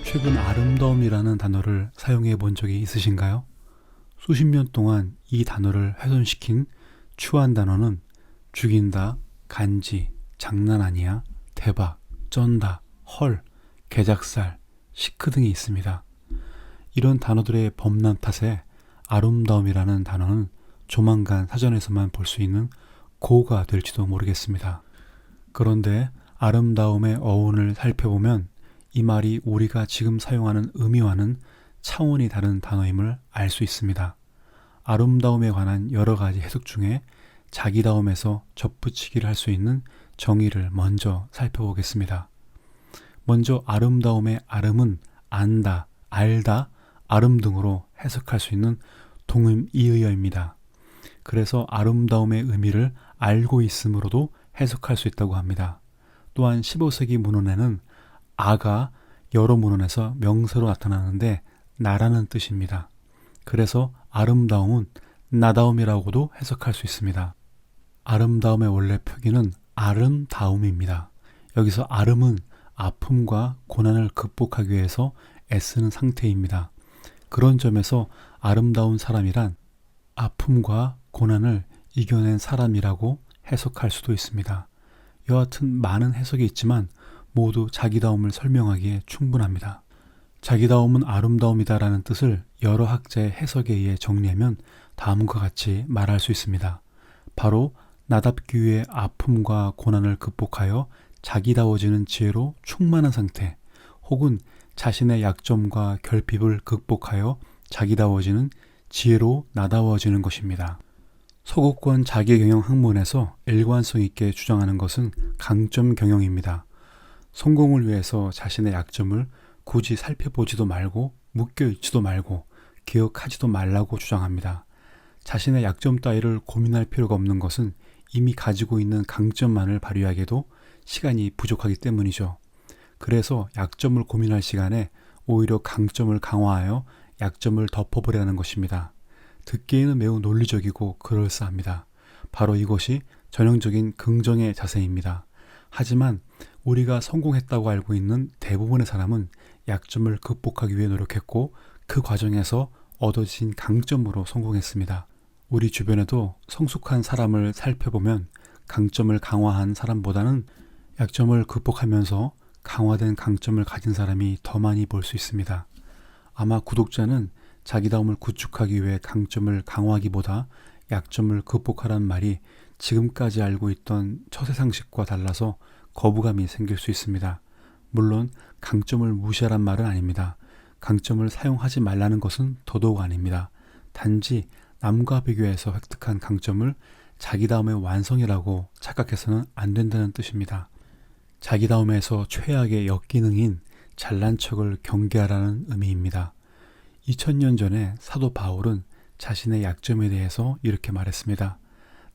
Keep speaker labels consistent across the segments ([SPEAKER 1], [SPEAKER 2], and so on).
[SPEAKER 1] 최근 아름다움이라는 단어를 사용해 본 적이 있으신가요? 수십 년 동안 이 단어를 훼손시킨 추한 단어는 죽인다, 간지, 장난 아니야, 대박, 쩐다, 헐, 개작살, 시크 등이 있습니다. 이런 단어들의 범람 탓에 아름다움이라는 단어는 조만간 사전에서만 볼 수 있는 고가 될지도 모르겠습니다. 그런데 아름다움의 어원을 살펴보면 이 말이 우리가 지금 사용하는 의미와는 차원이 다른 단어임을 알 수 있습니다. 아름다움에 관한 여러 가지 해석 중에 자기다움에서 접붙이기를 할 수 있는 정의를 먼저 살펴보겠습니다. 먼저 아름다움의 아름은 안다, 알다, 아름 등으로 해석할 수 있는 동음 이의어입니다. 그래서 아름다움의 의미를 알고 있으므로도 해석할 수 있다고 합니다. 또한 15세기 문헌에는 아가 여러 문헌에서 명사로 나타나는데 나라는 뜻입니다. 그래서 아름다움은 나다움이라고도 해석할 수 있습니다. 아름다움의 원래 표기는 아름다움입니다. 여기서 아름은 아픔과 고난을 극복하기 위해서 애쓰는 상태입니다. 그런 점에서 아름다운 사람이란 아픔과 고난을 이겨낸 사람이라고 해석할 수도 있습니다. 여하튼 많은 해석이 있지만 모두 자기다움을 설명하기에 충분합니다. 자기다움은 아름다움이다라는 뜻을 여러 학자의 해석에 의해 정리하면 다음과 같이 말할 수 있습니다. 바로 나답기 위해 아픔과 고난을 극복하여 자기다워지는 지혜로 충만한 상태, 혹은 자신의 약점과 결핍을 극복하여 자기다워지는 지혜로 나다워지는 것입니다. 서구권 자기경영 학문에서 일관성 있게 주장하는 것은 강점 경영입니다. 성공을 위해서 자신의 약점을 굳이 살펴보지도 말고 묶여있지도 말고 기억하지도 말라고 주장합니다. 자신의 약점 따위를 고민할 필요가 없는 것은 이미 가지고 있는 강점만을 발휘하기에도 시간이 부족하기 때문이죠. 그래서 약점을 고민할 시간에 오히려 강점을 강화하여 약점을 덮어보려는 것입니다. 듣기에는 매우 논리적이고 그럴싸합니다. 바로 이것이 전형적인 긍정의 자세입니다. 하지만 우리가 성공했다고 알고 있는 대부분의 사람은 약점을 극복하기 위해 노력했고 그 과정에서 얻어진 강점으로 성공했습니다. 우리 주변에도 성숙한 사람을 살펴보면 강점을 강화한 사람보다는 약점을 극복하면서 강화된 강점을 가진 사람이 더 많이 볼 수 있습니다. 아마 구독자는 자기다움을 구축하기 위해 강점을 강화하기보다 약점을 극복하라는 말이 지금까지 알고 있던 처세 상식과 달라서 거부감이 생길 수 있습니다. 물론 강점을 무시하란 말은 아닙니다. 강점을 사용하지 말라는 것은 더더욱 아닙니다. 단지 남과 비교해서 획득한 강점을 자기다움의 완성이라고 착각해서는 안 된다는 뜻입니다. 자기다움에서 최악의 역기능인 잘난 척을 경계하라는 의미입니다. 2000년 전에 사도 바울은 자신의 약점에 대해서 이렇게 말했습니다.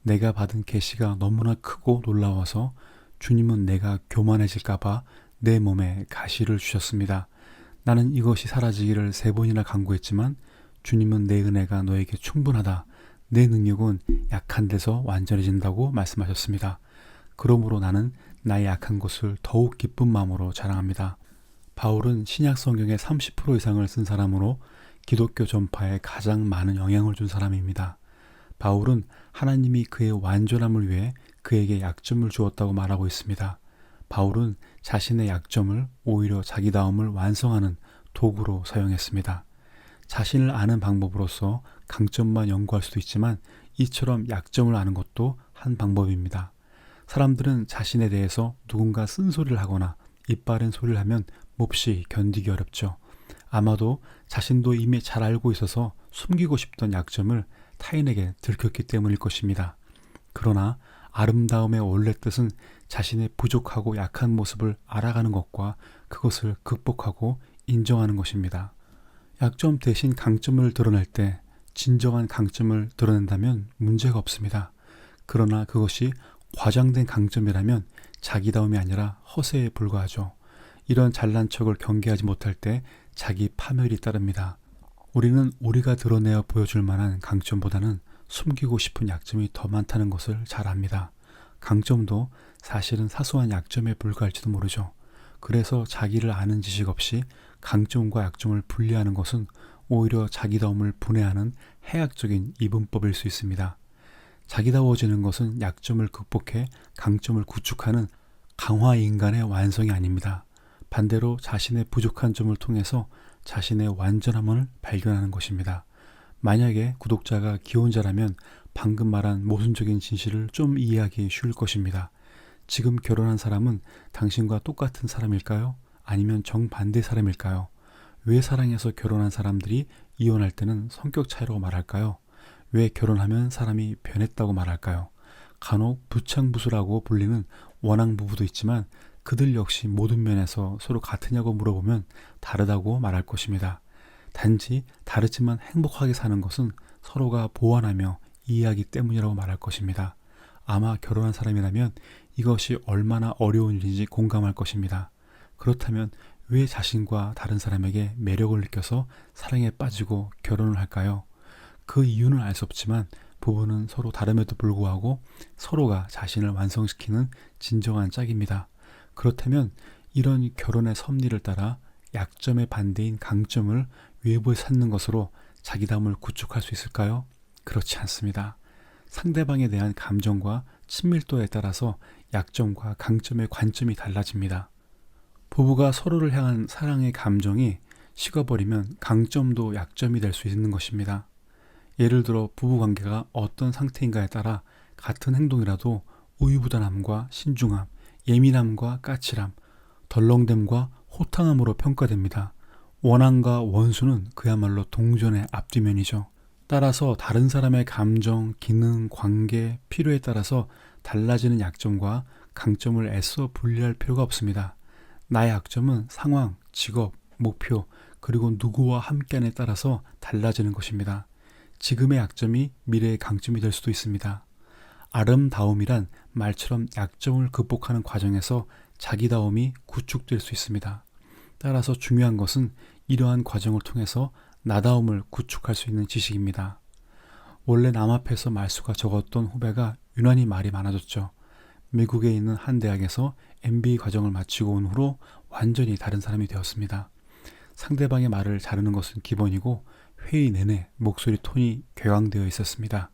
[SPEAKER 1] 내가 받은 계시가 너무나 크고 놀라워서 주님은 내가 교만해질까봐 내 몸에 가시를 주셨습니다. 나는 이것이 사라지기를 3번이나 간구했지만 주님은 내 은혜가 너에게 충분하다. 내 능력은 약한 데서 완전해진다고 말씀하셨습니다. 그러므로 나는 나의 약한 것을 더욱 기쁜 마음으로 자랑합니다. 바울은 신약 성경의 30% 이상을 쓴 사람으로 기독교 전파에 가장 많은 영향을 준 사람입니다. 바울은 하나님이 그의 완전함을 위해 그에게 약점을 주었다고 말하고 있습니다. 바울은 자신의 약점을 오히려 자기다움을 완성하는 도구로 사용했습니다. 자신을 아는 방법으로서 강점만 연구할 수도 있지만 이처럼 약점을 아는 것도 한 방법입니다. 사람들은 자신에 대해서 누군가 쓴소리를 하거나 이빠른 소리를 하면 몹시 견디기 어렵죠. 아마도 자신도 이미 잘 알고 있어서 숨기고 싶던 약점을 타인에게 들켰기 때문일 것입니다. 그러나 아름다움의 원래 뜻은 자신의 부족하고 약한 모습을 알아가는 것과 그것을 극복하고 인정하는 것입니다. 약점 대신 강점을 드러낼 때 진정한 강점을 드러낸다면 문제가 없습니다. 그러나 그것이 과장된 강점이라면 자기다움이 아니라 허세에 불과하죠. 이런 잘난 척을 경계하지 못할 때 자기 파멸이 따릅니다. 우리는 우리가 드러내어 보여줄 만한 강점보다는 숨기고 싶은 약점이 더 많다는 것을 잘 압니다. 강점도 사실은 사소한 약점에 불과할지도 모르죠. 그래서 자기를 아는 지식 없이 강점과 약점을 분리하는 것은 오히려 자기다움을 분해하는 해악적인 이분법일 수 있습니다. 자기다워지는 것은 약점을 극복해 강점을 구축하는 강화 인간의 완성이 아닙니다. 반대로 자신의 부족한 점을 통해서 자신의 완전함을 발견하는 것입니다. 만약에 구독자가 기혼자라면 방금 말한 모순적인 진실을 좀 이해하기 쉬울 것입니다. 지금 결혼한 사람은 당신과 똑같은 사람일까요? 아니면 정반대 사람일까요? 왜 사랑해서 결혼한 사람들이 이혼할 때는 성격 차이로 말할까요? 왜 결혼하면 사람이 변했다고 말할까요? 간혹 부창부수라고 불리는 원앙 부부도 있지만 그들 역시 모든 면에서 서로 같으냐고 물어보면 다르다고 말할 것입니다. 단지 다르지만 행복하게 사는 것은 서로가 보완하며 이해하기 때문이라고 말할 것입니다. 아마 결혼한 사람이라면 이것이 얼마나 어려운 일인지 공감할 것입니다. 그렇다면 왜 자신과 다른 사람에게 매력을 느껴서 사랑에 빠지고 결혼을 할까요? 그 이유는 알 수 없지만 부부는 서로 다름에도 불구하고 서로가 자신을 완성시키는 진정한 짝입니다. 그렇다면 이런 결혼의 섭리를 따라 약점의 반대인 강점을 외부에 찾는 것으로 자기다움을 구축할 수 있을까요? 그렇지 않습니다. 상대방에 대한 감정과 친밀도에 따라서 약점과 강점의 관점이 달라집니다. 부부가 서로를 향한 사랑의 감정이 식어버리면 강점도 약점이 될 수 있는 것입니다. 예를 들어 부부관계가 어떤 상태인가에 따라 같은 행동이라도 우유부단함과 신중함, 예민함과 까칠함, 덜렁댐과 호탕함으로 평가됩니다. 원한과 원수는 그야말로 동전의 앞뒤면이죠. 따라서 다른 사람의 감정, 기능, 관계, 필요에 따라서 달라지는 약점과 강점을 애써 분리할 필요가 없습니다. 나의 약점은 상황, 직업, 목표, 그리고 누구와 함께함에 따라서 달라지는 것입니다. 지금의 약점이 미래의 강점이 될 수도 있습니다. 아름다움이란 말처럼 약점을 극복하는 과정에서 자기다움이 구축될 수 있습니다. 따라서 중요한 것은 이러한 과정을 통해서 나다움을 구축할 수 있는 지식입니다. 원래 남 앞에서 말수가 적었던 후배가 유난히 말이 많아졌죠. 미국에 있는 한 대학에서 MBA 과정을 마치고 온 후로 완전히 다른 사람이 되었습니다. 상대방의 말을 자르는 것은 기본이고 회의 내내 목소리 톤이 궤강되어 있었습니다.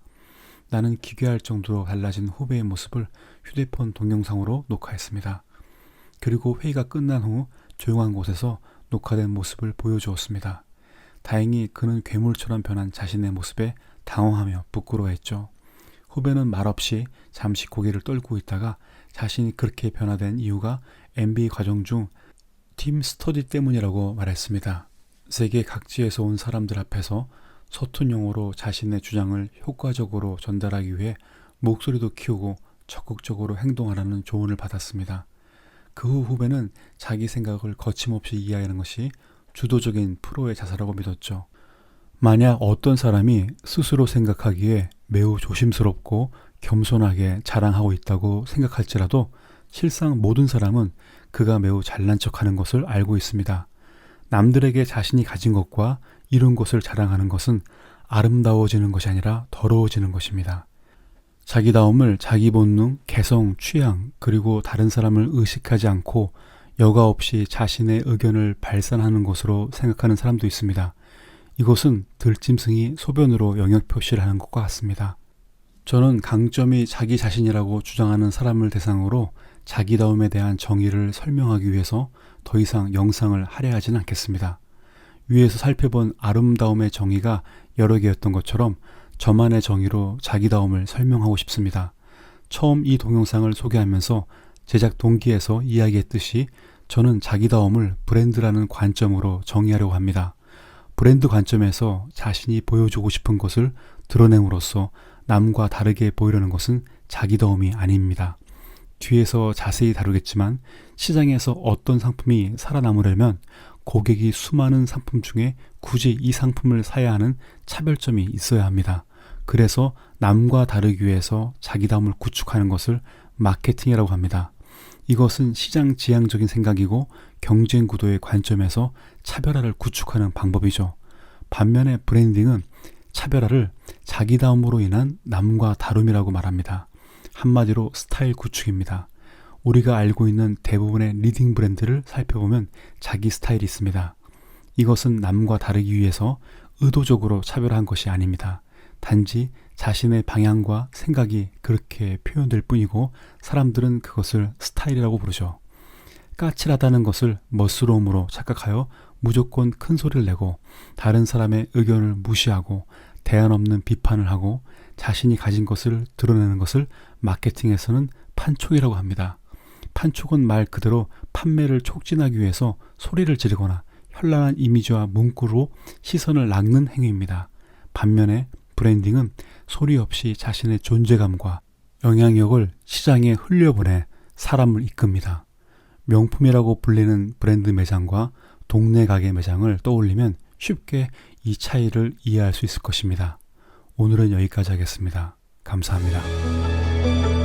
[SPEAKER 1] 나는 기괴할 정도로 달라진 후배의 모습을 휴대폰 동영상으로 녹화했습니다. 그리고 회의가 끝난 후 조용한 곳에서 녹화된 모습을 보여주었습니다. 다행히 그는 괴물처럼 변한 자신의 모습에 당황하며 부끄러워했죠. 후배는 말없이 잠시 고개를 떨고 있다가 자신이 그렇게 변화된 이유가 MBA 과정 중 팀 스터디 때문이라고 말했습니다. 세계 각지에서 온 사람들 앞에서 서툰 영어로 자신의 주장을 효과적으로 전달하기 위해 목소리도 키우고 적극적으로 행동하라는 조언을 받았습니다. 그 후 후배는 자기 생각을 거침없이 이해하는 것이 주도적인 프로의 자세라고 믿었죠. 만약 어떤 사람이 스스로 생각하기에 매우 조심스럽고 겸손하게 자랑하고 있다고 생각할지라도 실상 모든 사람은 그가 매우 잘난 척하는 것을 알고 있습니다. 남들에게 자신이 가진 것과 이룬 것을 자랑하는 것은 아름다워지는 것이 아니라 더러워지는 것입니다. 자기다움을 자기 본능, 개성, 취향, 그리고 다른 사람을 의식하지 않고 여과 없이 자신의 의견을 발산하는 것으로 생각하는 사람도 있습니다. 이것은 들짐승이 소변으로 영역 표시를 하는 것과 같습니다. 저는 강점이 자기 자신이라고 주장하는 사람을 대상으로 자기다움에 대한 정의를 설명하기 위해서 더 이상 영상을 할애하지는 않겠습니다. 위에서 살펴본 아름다움의 정의가 여러 개였던 것처럼 저만의 정의로 자기다움을 설명하고 싶습니다. 처음 이 동영상을 소개하면서 제작 동기에서 이야기했듯이 저는 자기다움을 브랜드라는 관점으로 정의하려고 합니다. 브랜드 관점에서 자신이 보여주고 싶은 것을 드러냄으로써 남과 다르게 보이려는 것은 자기다움이 아닙니다. 뒤에서 자세히 다루겠지만 시장에서 어떤 상품이 살아남으려면 고객이 수많은 상품 중에 굳이 이 상품을 사야 하는 차별점이 있어야 합니다. 그래서 남과 다르기 위해서 자기다움을 구축하는 것을 마케팅이라고 합니다. 이것은 시장 지향적인 생각이고 경쟁 구도의 관점에서 차별화를 구축하는 방법이죠. 반면에 브랜딩은 차별화를 자기다움으로 인한 남과 다름이라고 말합니다. 한마디로 스타일 구축입니다. 우리가 알고 있는 대부분의 리딩 브랜드를 살펴보면 자기 스타일이 있습니다. 이것은 남과 다르기 위해서 의도적으로 차별화한 것이 아닙니다. 단지 자신의 방향과 생각이 그렇게 표현될 뿐이고 사람들은 그것을 스타일이라고 부르죠. 까칠하다는 것을 멋스러움으로 착각하여 무조건 큰 소리를 내고 다른 사람의 의견을 무시하고 대안 없는 비판을 하고 자신이 가진 것을 드러내는 것을 마케팅에서는 판촉이라고 합니다. 판촉은 말 그대로 판매를 촉진하기 위해서 소리를 지르거나 현란한 이미지와 문구로 시선을 낚는 행위입니다. 반면에 브랜딩은 소리 없이 자신의 존재감과 영향력을 시장에 흘려보내 사람을 이끕니다. 명품이라고 불리는 브랜드 매장과 동네 가게 매장을 떠올리면 쉽게 이 차이를 이해할 수 있을 것입니다. 오늘은 여기까지 하겠습니다. 감사합니다.